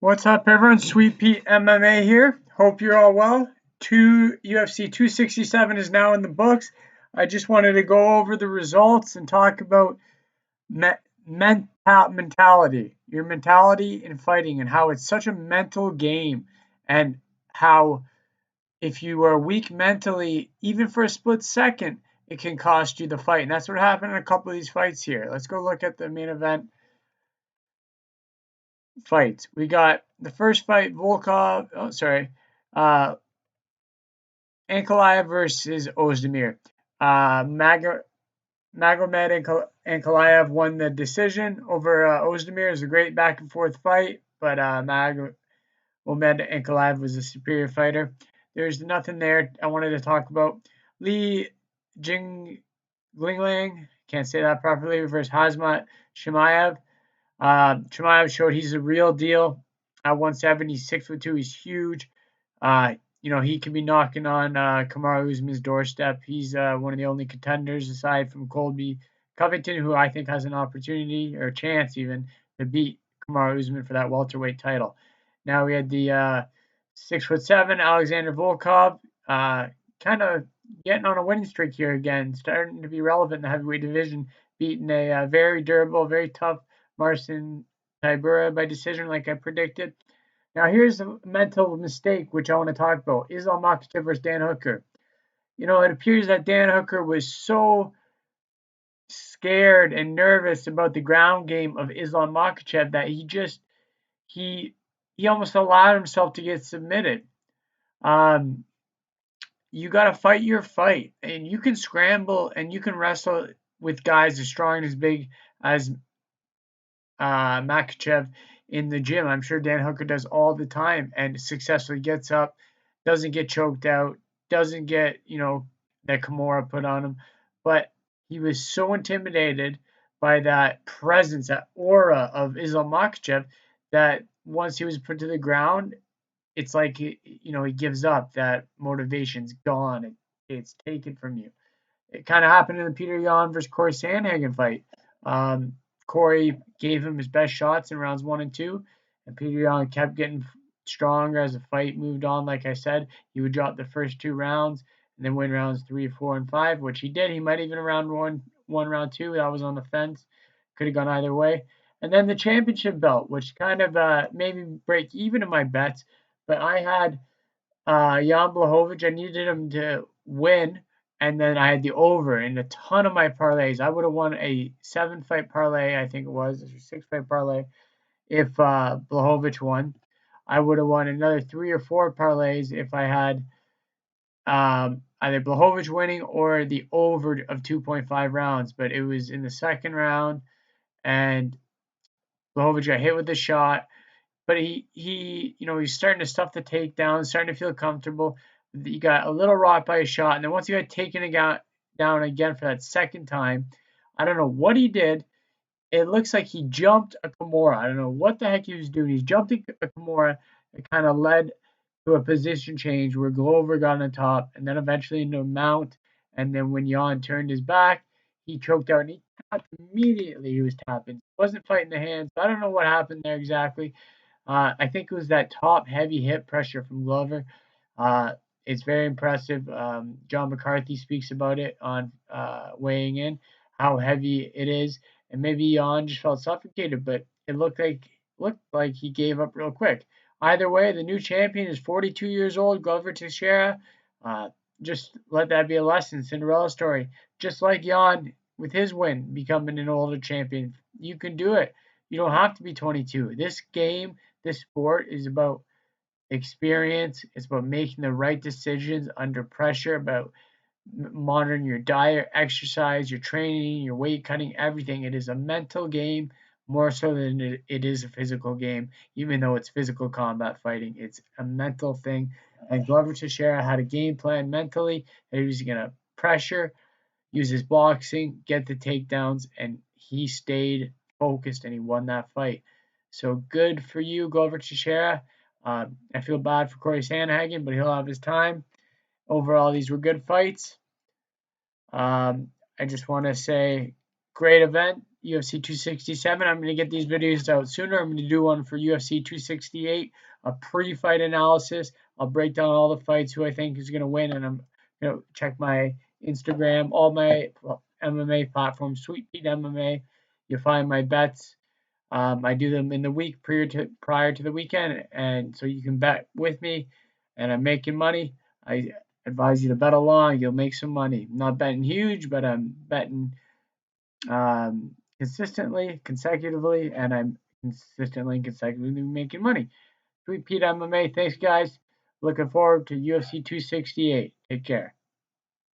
What's up, everyone? Sweet Pete MMA here. Hope you're all well. UFC 267 is now in the books. I just wanted to go over the results and talk about mentality, your mentality in fighting, and how it's such a mental game, and how if you are weak mentally, even for a split second, it can cost you the fight. And that's what happened in a couple of these fights here. Let's go look at the main event fights. We got the first fight, uh, Ankalaev versus Ozdemir. Magomed Ankalaev won the decision over Ozdemir. It was a great back and forth fight, but Magomed Ankalaev was a superior fighter. There's nothing there I wanted to talk about. Li Jinglinglang, can't say that properly, versus Hazmat Shimaev. Chimaev showed he's a real deal at 170. He's 6'2". He's huge. He could be knocking on Kamaru Usman's doorstep. He's one of the only contenders aside from Colby Covington, who I think has an opportunity or a chance even to beat Kamaru Usman for that welterweight title. Now we had the 6'7" Alexander Volkov, kind of getting on a winning streak here again, starting to be relevant in the heavyweight division, beating a very durable, very tough Marcin Tybura by decision, like I predicted. Now, here's a mental mistake which I want to talk about: Islam Makhachev versus Dan Hooker. It appears that Dan Hooker was so scared and nervous about the ground game of Islam Makhachev that he almost allowed himself to get submitted. Um, you got to fight your fight, and you can scramble and you can wrestle with guys as strong and as big as Makhachev in the gym. I'm sure Dan Hooker does all the time and successfully gets up, doesn't get choked out, doesn't get, that Kimura put on him. But he was so intimidated by that presence, that aura of Islam Makhachev, that once he was put to the ground, it's like, he gives up. That motivation's gone. It's taken from you. It kind of happened in the Peter Yan versus Corey Sandhagen fight. Um, Corey gave him his best shots in rounds 1 and 2, and Peter Yan kept getting stronger as the fight moved on. Like I said, he would drop the first 2 rounds and then win rounds 3, 4, and 5, which he did. He might even round one, round 2. That was on the fence. Could have gone either way. And then the championship belt, which kind of made me break even in my bets. But I had Jan Blachowicz. I needed him to win, and then I had the over in a ton of my parlays. I would have won a 7-fight parlay, I think it was, or 6-fight parlay, if Blachowicz won. I would have won another 3 or 4 parlays if I had either Blachowicz winning or the over of 2.5 rounds. But it was in the second round, and Blachowicz got hit with a shot. But he's starting to stuff the takedown, starting to feel comfortable. He got a little rocked by a shot, and then once he got taken down again for that second time, I don't know what he did. It looks like he jumped a Kimura. I don't know what the heck he was doing. He's jumped a Kimura. It kind of led to a position change where Glover got on top, and then eventually into a mount. And then when Jan turned his back, he choked out, and he tapped immediately. He was tapping. He wasn't fighting the hands. I don't know what happened there exactly. I think it was that top heavy hip pressure from Glover. Uh, it's very impressive. John McCarthy speaks about it on weighing in, how heavy it is, and maybe Jan just felt suffocated, but it looked like he gave up real quick. Either way, the new champion is 42 years old, Glover Teixeira. Uh, just let that be a lesson, Cinderella story. Just like Jan with his win, becoming an older champion, you can do it. You don't have to be 22. This sport is about experience. It's about making the right decisions under pressure, about monitoring your diet, exercise, your training, your weight cutting, everything. It is a mental game more so than it is a physical game, even though it's physical combat fighting. It's a mental thing. And Glover Teixeira had a game plan mentally that he was going to pressure, use his boxing, get the takedowns, and he stayed focused and he won that fight. So good for you, Glover Teixeira. I feel bad for Corey Sandhagen, but he'll have his time. Overall, these were good fights. I just want to say, great event. UFC 267. I'm going to get these videos out sooner. I'm going to do one for UFC 268, a pre-fight analysis. I'll break down all the fights, who I think is going to win, and I'm going to check my Instagram, all my MMA platforms, Sweet Pete MMA. You'll find my bets. I do them in the week prior to the weekend, and so you can bet with me, and I'm making money. I advise you to bet along. You'll make some money. I'm not betting huge, but I'm betting consistently, consecutively, and I'm consistently and consecutively making money. Sweet Pete MMA. Thanks, guys. Looking forward to UFC 268. Take care.